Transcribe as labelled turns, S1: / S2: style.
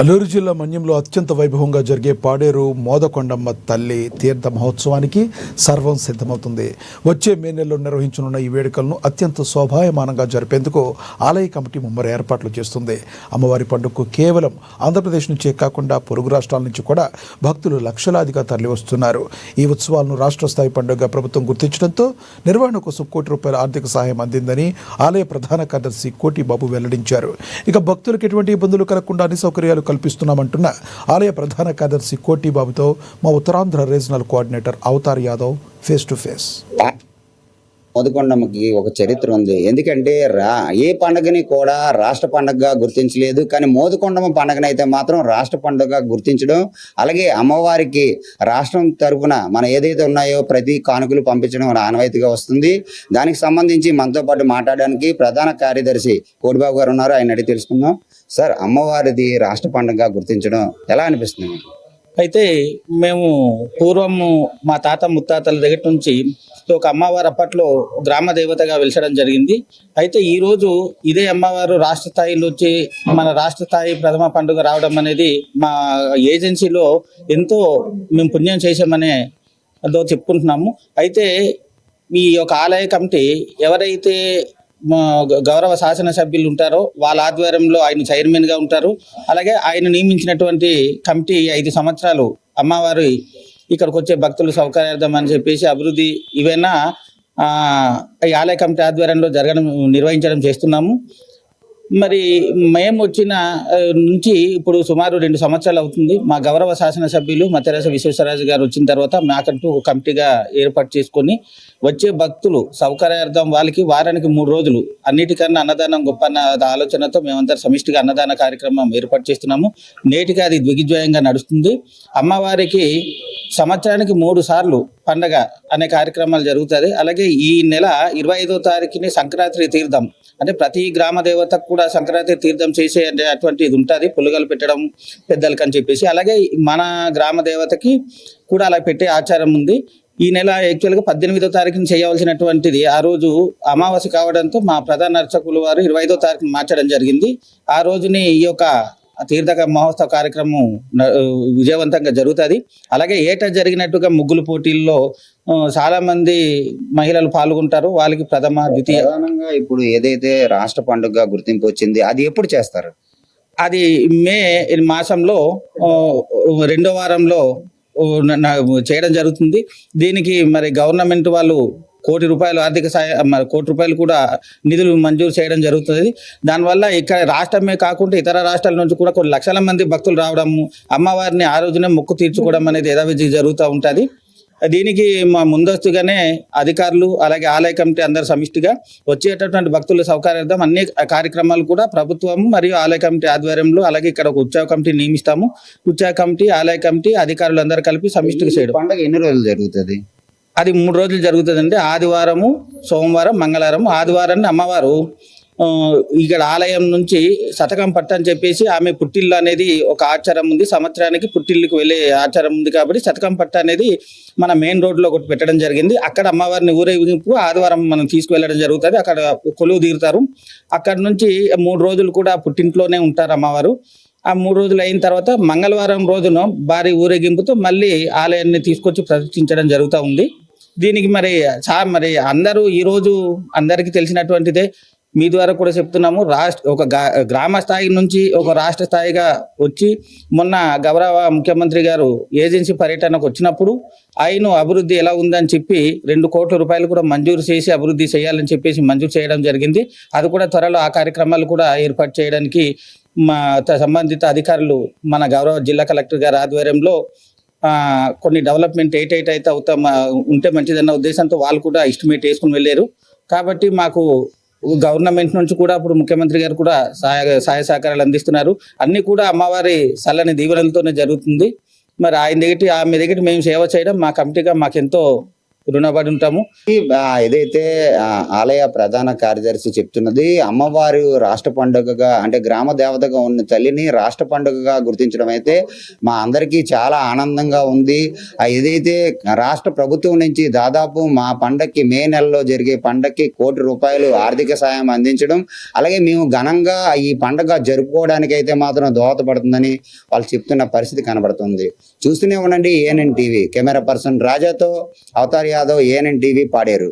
S1: అల్లూరు జిల్లా మన్యంలో అత్యంత వైభవంగా జరిగే పాడేరు మోదకొండమ్మ తల్లి తీర్థ మహోత్సవానికి సర్వం సిద్ధమవుతుంది. వచ్చే మే నెలలో నిర్వహించనున్న ఈ వేడుకలను అత్యంత శోభాయమానంగా జరిపేందుకు ఆలయ కమిటీ ముమ్మర ఏర్పాట్లు చేస్తుంది. అమ్మవారి పండుగకు కేవలం ఆంధ్రప్రదేశ్ నుంచే కాకుండా పొరుగు రాష్ట్రాల నుంచి కూడా భక్తులు లక్షలాదిగా తరలివస్తున్నారు. ఈ ఉత్సవాలను రాష్ట్ర స్థాయి పండుగగా ప్రభుత్వం గుర్తించడంతో నిర్వహణ కోసం ₹1 ఆర్థిక సహాయం అందిందని ఆలయ ప్రధాన కార్యదర్శి కోటి బాబు వెల్లడించారు. ఇక భక్తులకు ఎటువంటి ఇబ్బందులు కలగకుండా అన్ని సౌకర్యాలు కల్పిస్తున్నామంటున్న ఆలయ ప్రధాన కార్యదర్శి కోటి బాబుతో మా Uttarandhra regional coordinator Avatar Yadav face to face.
S2: మోదకొండమ్మకి ఒక చరిత్ర ఉంది. ఎందుకంటే ఏ పండుగని కూడా రాష్ట్ర పండుగగా గుర్తించలేదు, కానీ మోదకొండమ్మ పండుగని అయితే మాత్రం రాష్ట్ర పండుగగా గుర్తించడం, అలాగే అమ్మవారికి రాష్ట్రం తరఫున మన ఏదైతే ఉన్నాయో ప్రతి కానుకలు పంపించడం ఆనవాయితీగా వస్తుంది. దానికి సంబంధించి మనతో పాటు మాట్లాడడానికి ప్రధాన కార్యదర్శి కోటిబాబు గారు ఉన్నారు. ఆయన అడిగి తెలుసుకుందాం. సార్, అమ్మవారిది రాష్ట్ర పండుగగా గుర్తించడం ఎలా అనిపిస్తుంది?
S3: అయితే మేము పూర్వము మా తాత ముత్తాతల దగ్గర నుంచి ఒక అమ్మవారు అప్పట్లో గ్రామ దేవతగా వెలిచడం జరిగింది. అయితే ఈరోజు ఇదే అమ్మవారు రాష్ట్ర స్థాయిలో వచ్చి మన రాష్ట్ర స్థాయి ప్రథమ పండుగ రావడం అనేది మా ఏజెన్సీలో ఎంతో మేము పుణ్యం చేసామనే చెప్పుకుంటున్నాము. అయితే ఈ యొక్క ఆలయ కమిటీ ఎవరైతే గౌరవ శాసనసభ్యులు ఉంటారో వాళ్ళ ఆధ్వర్యంలో ఆయన చైర్మన్గా ఉంటారు. అలాగే ఆయన నియమించినటువంటి కమిటీ 5 సంవత్సరాలు అమ్మవారి ఇక్కడికి వచ్చే భక్తులు సౌకర్యార్థం అని చెప్పేసి అభివృద్ధి ఇవైనా ఈ ఆలయ కమిటీ ఆధ్వర్యంలో నిర్వహించడం చేస్తున్నాము. మరి మేము వచ్చిన నుంచి ఇప్పుడు సుమారు 2 సంవత్సరాలు అవుతుంది. మా గౌరవ శాసనసభ్యులు మత్తెరస విశ్వేశ్వరరాజు గారు వచ్చిన తర్వాత మాకంటూ కమిటీగా ఏర్పాటు చేసుకొని వచ్చే భక్తులు సౌకర్యార్థం వాళ్ళకి వారానికి 3 రోజులు అన్నిటికన్నా అన్నదానం గొప్ప అన్న ఆలోచనతో మేమంతా సమిష్టిగా అన్నదాన కార్యక్రమం ఏర్పాటు చేస్తున్నాము. నేటికి అది దిగ్విజయంగా నడుస్తుంది. అమ్మవారికి సంవత్సరానికి 3 సార్లు పండగ అనే కార్యక్రమాలు జరుగుతుంది. అలాగే ఈ నెల 25వ తారీఖుని సంక్రాంతి తీర్థం, అంటే ప్రతి గ్రామ దేవతకు కూడా సంక్రాంతి తీర్థం చేసే అటువంటి ఇది ఉంటుంది, పులుగలు పెట్టడం పెద్దలకి అని చెప్పేసి. అలాగే మన గ్రామ దేవతకి కూడా అలా పెట్టే ఆచారం ఉంది. ఈ నెల యాక్చువల్గా 18వ తారీఖున చేయవలసినటువంటిది ఆ రోజు అమావాస్య కావడంతో మా ప్రధాన అర్చకులు వారు 25వ తారీఖున మార్చడం జరిగింది. ఆ రోజుని ఈ యొక్క తీర్థక మహోత్సవ కార్యక్రమం విజయవంతంగా జరుగుతుంది. అలాగే ఏటా జరిగినట్టుగా ముగ్గులు పోటీల్లో చాలా మంది మహిళలు పాల్గొంటారు. వాళ్ళకి ప్రథమ ద్వితీయ.
S2: ప్రధానంగా ఇప్పుడు ఏదైతే రాష్ట్ర పండుగగా గుర్తింపు వచ్చింది అది ఎప్పుడు చేస్తారు?
S3: అది మే మాసంలో 2వ వారంలో చేయడం జరుగుతుంది. దీనికి మరి గవర్నమెంట్ వాళ్ళు ₹1 ఆర్థిక సాయం, ₹1 కూడా నిధులు మంజూరు చేయడం జరుగుతుంది. దానివల్ల ఇక్కడ రాష్ట్రమే కాకుండా ఇతర రాష్ట్రాల నుంచి కూడా కొన్ని లక్షల మంది భక్తులు రావడము, అమ్మవారిని ఆ రోజునే మొక్కు తీర్చుకోవడం అనేది యథావిధి జరుగుతూ ఉంటుంది. దీనికి మా ముందస్తుగానే అధికారులు అలాగే ఆలయ కమిటీ అందరు సమిష్టిగా వచ్చేటటువంటి భక్తుల సౌకర్యార్థం అన్ని కార్యక్రమాలు కూడా ప్రభుత్వం మరియు ఆలయ కమిటీ ఆధ్వర్యంలో, అలాగే ఇక్కడ ఒక ఉత్సవ కమిటీ నియమిస్తాము. ఉత్సవ కమిటీ, ఆలయ కమిటీ, అధికారులు అందరూ కలిపి సమిష్టిగా చేయడం.
S2: పండుగ ఎన్ని రోజులు జరుగుతుంది?
S3: అది 3 రోజులు జరుగుతుందండి. ఆదివారము, సోమవారం, మంగళవారం. ఆదివారాన్ని అమ్మవారు ఇక్కడ ఆలయం నుంచి శతకం పట్టు అని చెప్పేసి ఆమె పుట్టిల్లు అనేది ఒక ఆచారం ఉంది. సంవత్సరానికి పుట్టిల్లుకి వెళ్ళే ఆచారం ఉంది కాబట్టి శతకం పట్టు అనేది మన మెయిన్ రోడ్లో ఒకటి పెట్టడం జరిగింది. అక్కడ అమ్మవారిని ఊరేగింపు ఆదివారం మనం తీసుకువెళ్ళడం జరుగుతుంది. అక్కడ కొలువు తీరుతారు. అక్కడ నుంచి 3 రోజులు కూడా పుట్టింట్లోనే ఉంటారు అమ్మవారు. ఆ 3 రోజులు అయిన తర్వాత మంగళవారం రోజున భారీ ఊరేగింపుతో మళ్ళీ ఆలయాన్ని తీసుకొచ్చి ప్రతిష్ఠించడం జరుగుతూ ఉంది. దీనికి మరి అందరూ ఈరోజు అందరికీ తెలిసినటువంటిదే, మీ ద్వారా కూడా చెప్తున్నాము. ఒక గ్రామ స్థాయి నుంచి ఒక రాష్ట్ర స్థాయిగా వచ్చి మొన్న గౌరవ ముఖ్యమంత్రి గారు ఏజెన్సీ పర్యటనకు వచ్చినప్పుడు ఆయన అభివృద్ధి ఎలా ఉందని చెప్పి ₹2 కూడా మంజూరు చేసి అభివృద్ధి చేయాలని చెప్పేసి మంజూరు చేయడం జరిగింది. అది కూడా త్వరలో ఆ కార్యక్రమాలు కూడా ఏర్పాటు చేయడానికి మా సంబంధిత అధికారులు మన గౌరవ జిల్లా కలెక్టర్ గారి ఆధ్వర్యంలో కొన్ని డెవలప్మెంట్ అయితే ఉంటే మంచిదన్న ఉద్దేశంతో వాళ్ళు కూడా ఎస్టిమేట్ వేసుకుని వెళ్ళారు. కాబట్టి మాకు గవర్నమెంట్ నుంచి కూడా ఇప్పుడు ముఖ్యమంత్రి గారు కూడా సహాయ సహకారాలు అందిస్తున్నారు. అన్ని కూడా అమ్మవారి చల్లని దీవెనలతోనే జరుగుతుంది. మరి ఆమె దగ్గర మేము సేవ చేయడం మా కమిటీగా మాకెంతో రుణపడి ఉంటాము.
S2: ఏదైతే ఆలయ ప్రధాన కార్యదర్శి చెప్తున్నది, అమ్మవారు రాష్ట్ర పండుగగా అంటే గ్రామ దేవతగా ఉన్న తల్లిని రాష్ట్ర పండుగగా గుర్తించడం అయితే మా అందరికీ చాలా ఆనందంగా ఉంది. ఏదైతే రాష్ట్ర ప్రభుత్వం నుంచి దాదాపు మా పండక్కి మే నెలలో జరిగే పండక్కి ₹1 కోటి ఆర్థిక సాయం అందించడం, అలాగే మేము ఘనంగా ఈ పండుగ జరుపుకోవడానికి అయితే మాత్రం దోహదపడుతుందని వాళ్ళు చెప్తున్న పరిస్థితి కనబడుతుంది. చూస్తూనే ఉండండి ఏఎన్ఎన్ టీవీ. కెమెరా పర్సన్ రాజాతో అవతార్ యాదవ్, ఏఎన్ఎన్ టీవీ, పాడేరు.